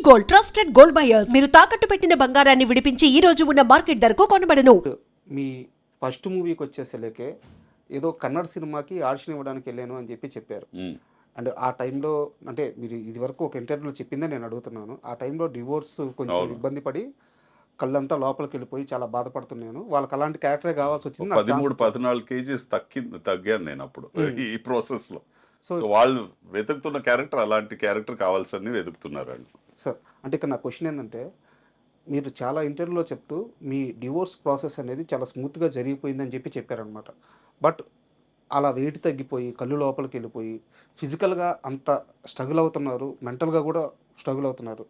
Gold trusted gold buyers మీరు తాకట్టు పెట్టిన బంగారాన్ని విడిపించి ఈ రోజు ఉన్న మార్కెట్ ధరకు కొనబడను. మీ ఫస్ట్ మూవీకి వచ్చేసరికి ఏదో కన్నడ సినిమాకి ఆడిషన్ ఇవ్వడానికి వెళ్ళాను అని చెప్పారు. అండ్ ఆ టైంలో అంటే మీరు ఇది వరకు ఒక ఇంటర్వ్యూలో చెప్పిందే నేను అడుగుతున్నాను. ఆ టైంలో డివోర్స్ కొంచెం ఇబ్బంది పడి కళ్ళంతా లోపలికి వెళ్ళిపోయి చాలా బాధపడుతున్నాను. వాళ్ళకి అలాంటి క్యారెక్టరే కావాల్సి వచ్చింది. 13-14 కేజీస్ తగ్గాను నేను అప్పుడు ఈ ప్రాసెస్ లో. సో వాళ్ళు వెతుకుతున్న క్యారెక్టర్ అలాంటి క్యారెక్టర్ కావాల్సని వెతుకుతున్నారండి సార్. అంటే ఇక్కడ నా క్వశ్చన్ ఏంటంటే, మీరు చాలా ఇంటర్వ్యూలో చెప్తూ మీ డివోర్స్ ప్రాసెస్ అనేది చాలా స్మూత్గా జరిగిపోయిందని చెప్పారనమాట. బట్ అలా వెయిట్ తగ్గిపోయి కళ్ళు లోపలికి వెళ్ళిపోయి ఫిజికల్గా అంత స్ట్రగుల్ అవుతున్నారు, మెంటల్గా కూడా స్ట్రగుల్ అవుతున్నారు.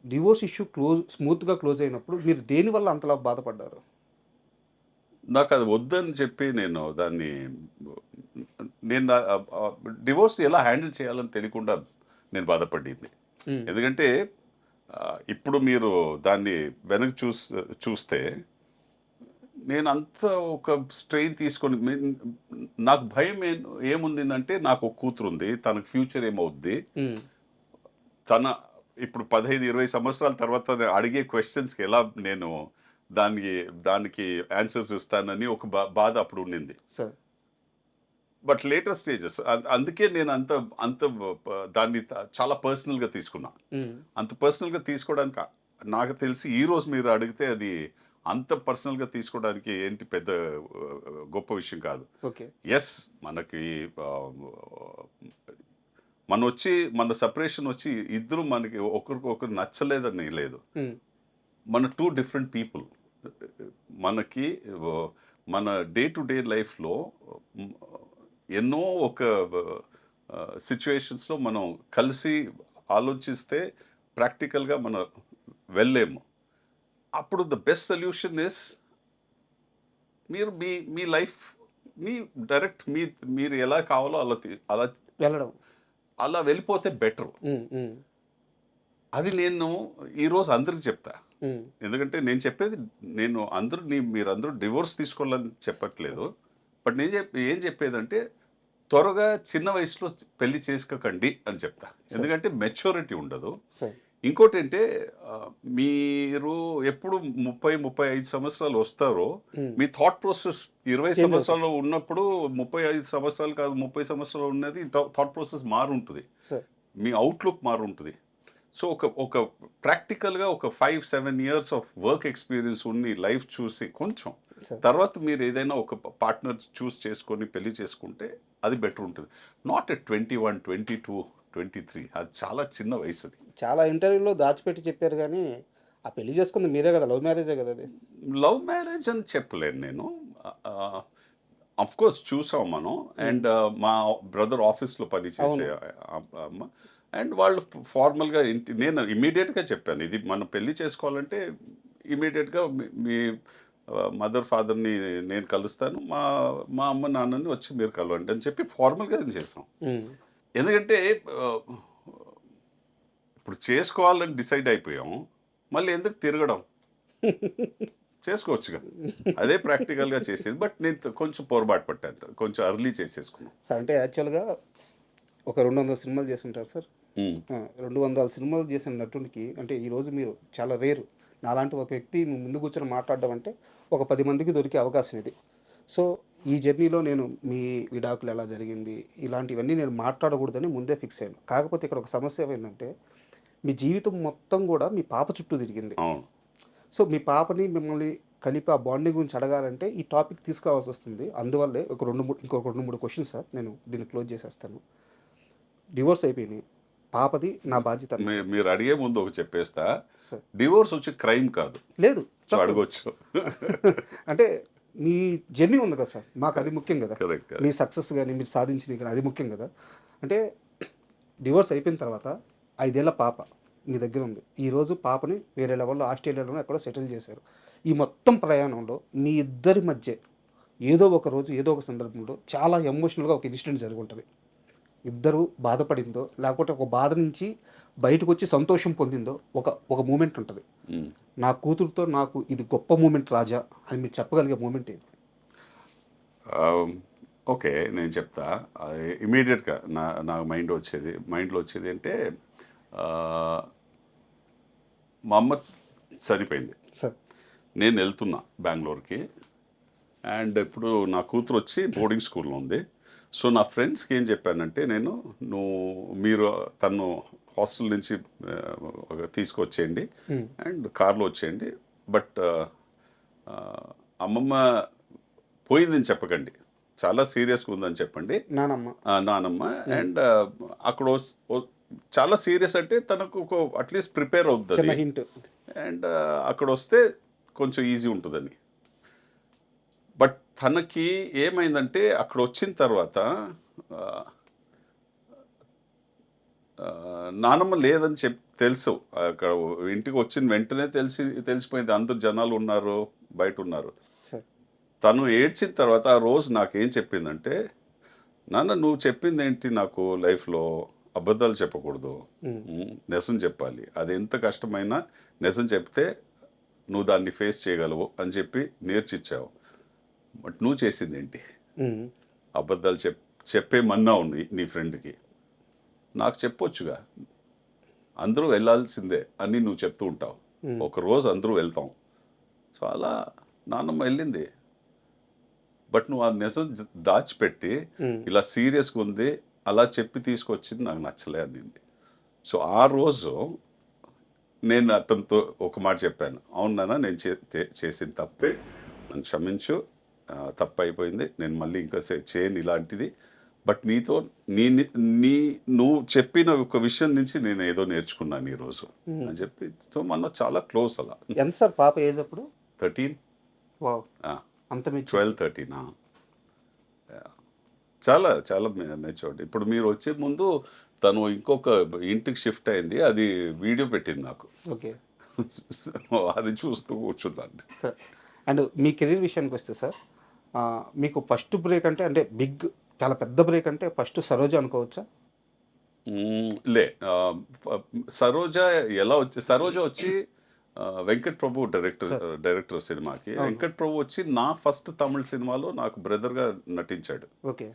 డివోర్స్ ఇష్యూ స్మూత్గా క్లోజ్ అయినప్పుడు మీరు దేనివల్ల అంతలా బాధపడ్డారు? నాకు అది వద్దని చెప్పి నేను డివోర్స్ ఎలా హ్యాండిల్ చేయాలని తెలియకుండా నేను బాధపడింది. ఎందుకంటే ఇప్పుడు మీరు దాన్ని వెనక్కి చూస్తే నేను అంత ఒక స్ట్రెయిన్ తీసుకొని నాకు భయం ఏముందంటే, నాకు ఒక కూతురు ఉంది, తనకు ఫ్యూచర్ ఏమవుద్ది, తన ఇప్పుడు 15-20 సంవత్సరాల తర్వాత అడిగే క్వశ్చన్స్కి ఎలా నేను దానికి ఆన్సర్స్ ఇస్తానని ఒక బాధ అప్పుడు ఉండింది. బట్ లేటర్ స్టేజెస్ అందుకే నేను అంత దాన్ని చాలా పర్సనల్గా తీసుకున్నా. అంత పర్సనల్గా తీసుకోవడానికి నాకు తెలిసి ఈ రోజు మీరు అడిగితే అది అంత పర్సనల్గా తీసుకోవడానికి ఏంటి పెద్ద గొప్ప విషయం కాదు. ఎస్, మనకి మన సపరేషన్ వచ్చి ఇద్దరు మనకి ఒకరికొకరు నచ్చలేదని లేదు. మన 2 డిఫరెంట్ పీపుల్. మనకి మన డే టు డే లైఫ్లో ఎన్నో ఒక సిచ్యువేషన్స్లో మనం కలిసి ఆలోచిస్తే ప్రాక్టికల్గా మనం వెళ్ళలేము. అప్పుడు ద బెస్ట్ సొల్యూషన్ ఇస్ మీరు మీ లైఫ్ డైరెక్ట్ మీరు ఎలా కావాలో అలా వెళ్ళడం, అలా వెళ్ళిపోతే బెటర్. అది నేను ఈరోజు అందరికి చెప్తా. ఎందుకంటే నేను చెప్పేది మీరందరూ డివోర్స్ తీసుకోవాలని చెప్పట్లేదు. బట్ నేను ఏం చెప్పేదంటే, త్వరగా చిన్న వయసులో పెళ్లి చేసుకోకండి అని చెప్తా. ఎందుకంటే మెచ్యూరిటీ ఉండదు. ఇంకోటి అంటే, మీరు ఎప్పుడు 30-35 సంవత్సరాలు వస్తారో మీ థాట్ ప్రాసెస్ 20 సంవత్సరాలు ఉన్నప్పుడు 35 సంవత్సరాలు కాదు 30 సంవత్సరాలు ఉన్నది థాట్ ప్రాసెస్ మారుంటుంది, మీ అవుట్లుక్ మారుంటుంది. సో ఒక ప్రాక్టికల్గా ఒక 5-7 years of work experience Unni life చూసి కొంచెం తర్వాత మీరు ఏదైనా ఒక పార్ట్నర్ చూస్ చేసుకొని పెళ్లి చేసుకుంటే అది బెటర్ ఉంటుంది. Not at 21, 22, 23. అది చాలా చిన్న వయసు. అది చాలా ఇంటర్వ్యూలో దాచిపెట్టి చెప్పారు, కానీ ఆ పెళ్లి చేసుకుంది మీరే కదా, లవ్ మ్యారేజే కదా. అది లవ్ మ్యారేజ్ అని చెప్పలేను నేను. అఫ్ కోర్స్ చూసాం మనం. అండ్ మా బ్రదర్ ఆఫీస్లో పనిచేసే అమ్మ, అండ్ వాళ్ళు ఫార్మల్గా నేను ఇమీడియట్గా చెప్పాను, ఇది మనం పెళ్లి చేసుకోవాలంటే ఇమీడియట్గా మీ మదర్ ఫాదర్ని నేను కలుస్తాను, మా అమ్మ నాన్నని వచ్చి మీరు కలవండి అని చెప్పి ఫార్మల్గా చేసాం. ఎందుకంటే ఇప్పుడు చేసుకోవాలని డిసైడ్ అయిపోయాం, మళ్ళీ ఎందుకు తిరగడం, చేసుకోవచ్చుగా. అదే ప్రాక్టికల్గా చేసేది. బట్ నేను కొంచెం పొరపాటు పట్టాను, కొంచెం అర్లీ చేసేసుకున్నాను సార్. అంటే యాక్చువల్గా ఒక 200 సినిమాలు చేస్తుంటారు సార్. 200 సినిమాలు చేసిన నటునికి అంటే ఈరోజు మీరు చాలా రేరు. నాలాంటి ఒక వ్యక్తి ముందు కూర్చొని మాట్లాడడం అంటే ఒక 10 మందికి దొరికే అవకాశం ఇది. సో ఈ జర్నీలో నేను మీ విడాకులు ఎలా జరిగింది ఇలాంటివన్నీ నేను మాట్లాడకూడదని ముందే ఫిక్స్ అయ్యాను. కాకపోతే ఇక్కడ ఒక సమస్య ఏమైందంటే, మీ జీవితం మొత్తం కూడా మీ పాప చుట్టూ తిరిగింది. సో మీ పాపని మిమ్మల్ని కలిపి ఆ బాండింగ్ గురించి అడగాలంటే ఈ టాపిక్ తీసుకురావాల్సి వస్తుంది. అందువల్లే ఇంకొక 2-3 క్వశ్చన్స్ సార్, నేను దీన్ని క్లోజ్ చేసేస్తాను. డివోర్స్ అయిపోయింది, పాపది నా బాధ్యత. మీరు అడిగే ముందు ఒక చెప్పేస్తా, డివోర్స్ వచ్చి క్రైమ్ కాదు. లేదు, అడగొచ్చు. అంటే మీ జర్నీ ఉంది కదా సార్, మాకు అది ముఖ్యం కదా. మీ సక్సెస్ కానీ మీరు సాధించినవి కానీ అది ముఖ్యం కదా. అంటే డివోర్స్ అయిపోయిన తర్వాత 5 ఏళ్ల పాప మీ దగ్గర ఉంది. ఈరోజు పాపని వేరే లెవెల్లో ఆస్ట్రేలియాలోనే ఎక్కడో సెటిల్ చేశారు. ఈ మొత్తం ప్రయాణంలో మీ ఇద్దరి మధ్య ఏదో ఒక రోజు ఏదో ఒక సందర్భంలో చాలా ఎమోషనల్గా ఒక ఇన్సిడెంట్ జరిగి ఉంటుంది. ఇద్దరు బాధపడిందో లేకపోతే ఒక బాధ నుంచి బయటకు వచ్చి సంతోషం పొందిందో ఒక మూమెంట్ ఉంటుంది. నా కూతురుతో నాకు ఇది గొప్ప మూమెంట్ రాజా అని మీరు చెప్పగలిగే మూమెంట్ ఏది? ఓకే, నేను చెప్తా. ఇమీడియట్గా నా మైండ్లో వచ్చేది అంటే, మా అమ్మ చనిపోయింది. సార్ నేను వెళ్తున్నా బెంగళూరుకి. అండ్ ఇప్పుడు నా కూతురు వచ్చి బోర్డింగ్ స్కూల్లో ఉంది. సో నా ఫ్రెండ్స్కి ఏం చెప్పానంటే నేను, మీరు తను హాస్టల్ నుంచి తీసుకొచ్చేయండి అండ్ కార్లో వచ్చేయండి. బట్ అమ్మమ్మ పోయిందని చెప్పకండి, చాలా సీరియస్గా ఉందని చెప్పండి నానమ్మ. అండ్ అక్కడ చాలా సీరియస్ అంటే తనకు ఒక అట్లీస్ట్ ప్రిపేర్ అవుతుంది అండ్ అక్కడ వస్తే కొంచెం ఈజీ ఉంటుందని. బట్ తనకి ఏమైందంటే అక్కడ వచ్చిన తర్వాత నానమ్మ లేదని తెలుసు. అక్కడ ఇంటికి వచ్చిన వెంటనే తెలిసిపోయింది, అందరు జనాలు ఉన్నారు, బయట ఉన్నారు. తను ఏడ్చిన తర్వాత ఆ రోజు నాకేం చెప్పిందంటే, నాన్న నువ్వు చెప్పింది ఏంటి, నాకు లైఫ్లో అబద్ధాలు చెప్పకూడదు, నిజం చెప్పాలి, అది ఎంత కష్టమైనా నిజం చెప్తే నువ్వు దాన్ని ఫేస్ చేయగలవు అని చెప్పి నేర్చిచ్చావు. బట్ నువ్వు చేసింది ఏంటి, అబద్ధాలు చెప్పేమన్నావు నీ ఫ్రెండ్కి. నాకు చెప్పొచ్చుగా, అందరూ వెళ్ళాల్సిందే అని నువ్వు చెప్తూ ఉంటావు, ఒకరోజు అందరూ వెళ్తాం. సో అలా నాన్నమ్మ వెళ్ళింది. బట్ నువ్వు ఆ నిజం దాచిపెట్టి ఇలా సీరియస్గా ఉంది అలా చెప్పి తీసుకొచ్చింది నాకు నచ్చలే అనింది. సో ఆ రోజు నేను అతనితో ఒక మాట చెప్పాను, అవునా నేను చేసిన తప్పే, నన్ను క్షమించు, తప్పు అయిపోయింది, నేను మళ్ళీ ఇంకా చేయను ఇలాంటిది. బట్ నీతో నువ్వు చెప్పిన ఒక విషయం నుంచి నేను ఏదో నేర్చుకున్నాను ఈరోజు అని చెప్పి. సో మన చాలా క్లోజ్. అలా ఎంత సార్ పాప ఏజ్ అప్పుడు? 13. అంత 12-13. చాలా చాలా మెచ్యూర్డ్. ఇప్పుడు మీరు వచ్చే ముందు తను ఇంకొక ఇంటికి షిఫ్ట్ అయింది, అది వీడియో పెట్టింది నాకు. ఓకే, అది చూస్తూ కూర్చున్నాను సార్. అండ్ మీ కెరీర్ విషయానికి వస్తే సార్, మీకు ఫస్ట్ బ్రేక్ అంటే బిగ్, చాలా పెద్ద బ్రేక్ అంటే ఫస్ట్ సరోజ అనుకోవచ్చా? లే, సరోజ ఎలా సరోజ వచ్చి వెంకట్ ప్రభు డైరెక్టర్ సినిమాకి. వెంకట్ ప్రభు వచ్చి నా ఫస్ట్ తమిళ సినిమాలో నాకు బ్రదర్గా నటించాడు. ఓకే.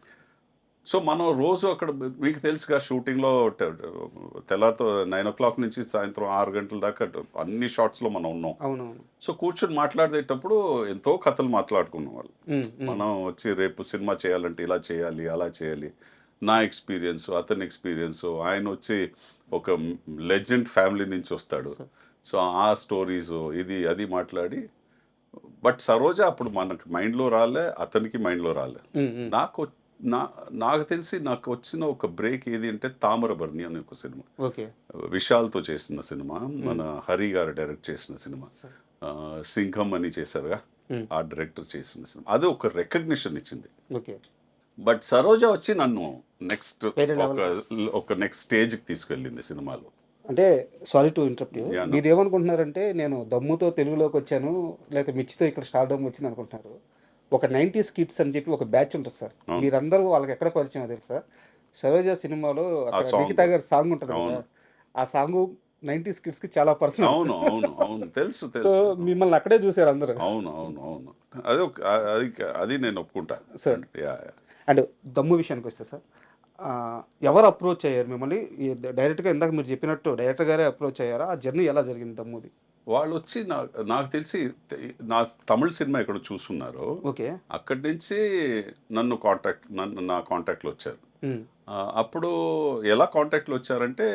సో మనం రోజు అక్కడ మీకు తెలుసుగా షూటింగ్లో తెల్లారితో 9 o'clock నుంచి సాయంత్రం 6 గంటల దాకా అన్ని షాట్స్లో మనం ఉన్నాం. అవునవును. సో కూర్చొని మాట్లాడేటప్పుడు ఎంతో కథలు మాట్లాడుకున్నాం వాళ్ళు. మనం వచ్చి రేపు సినిమా చేయాలంటే ఇలా చేయాలి, అలా చేయాలి, నా ఎక్స్పీరియన్స్, అతని ఎక్స్పీరియన్స్, ఆయన వచ్చి ఒక లెజెండ్ ఫ్యామిలీ నుంచి వస్తాడు. సో ఆ స్టోరీస్ ఇది అది మాట్లాడి. బట్ సరోజ అప్పుడు మనకు మైండ్లో రాలే, అతనికి మైండ్లో రాలే. నాకు తెలిసి నాకు వచ్చిన ఒక బ్రేక్ ఏది అంటే తామరబర్ణి అనే ఒక సినిమా, విశాల్తో చేసిన సినిమా, మన హరి గారు డైరెక్ట్ చేసిన సినిమా. సింఘం అని చేశారుగా, ఆ డైరెక్టర్ చేసిన సినిమా, అది ఒక రికగ్నిషన్ ఇచ్చింది. బట్ సరోజ వచ్చి నన్ను నెక్స్ట్ స్టేజ్కి తీసుకెళ్ళింది సినిమాలో. అంటే సారీ టు ఇంటరప్ట్ యూ, మీరు ఏమనుకుంటున్నారంటే నేను దమ్ముతో తెలుగులోకి వచ్చాను లేకపోతే మిర్చితో ఇక్కడ స్టార్డమ్ వచ్చింది అనుకుంటున్నారు. ఒక 90s కిడ్స్ అని చెప్పి ఒక బ్యాచ్ ఉంటుంది సార్, మీరందరూ వాళ్ళకి ఎక్కడ పరిచయం తెలుసా? సరోజ సినిమాలో నిఖితా గారి సాంగ్ ఉంటుంది కదా, ఆ సాంగ్ 90s కిడ్స్ కి చాలా పర్సనల్. అవును అవును అవును, తెలుసు సో మిమ్మల్ని అక్కడే చూసారు అందరూ. అవును అవును అవును, అది నేను ఒప్పుకుంటా సార్. అండ్ దమ్ము విషయానికి వస్తే సార్, ఎవరు అప్రోచ్ అయ్యారు మిమ్మల్ని డైరెక్ట్గా? ఇందాక మీరు చెప్పినట్టు డైరెక్టర్ గారే అప్రోచ్ అయ్యారా? ఆ జర్నీ ఎలా జరిగింది దమ్ముది? వాళ్ళు వచ్చి నాకు తెలిసి నా తమిళ సినిమా ఎక్కడ చూస్తున్నారు, ఓకే, అక్కడి నుంచి నా కాంటాక్ట్లో వచ్చారు. అప్పుడు ఎలా కాంటాక్ట్లో వచ్చారంటే,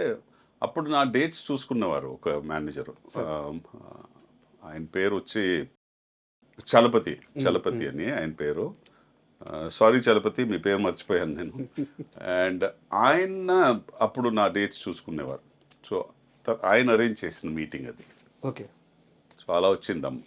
అప్పుడు నా డేట్స్ చూసుకునేవారు ఒక మేనేజరు, ఆయన పేరు వచ్చి చలపతి అని ఆయన పేరు. సారీ చలపతి, మీ పేరు మర్చిపోయాను నేను. అండ్ ఆయన అప్పుడు నా డేట్స్ చూసుకునేవారు. సో ఆయన అరేంజ్ చేసిన మీటింగ్ అది. ఓకే. సో అలా వచ్చిందమ్మ.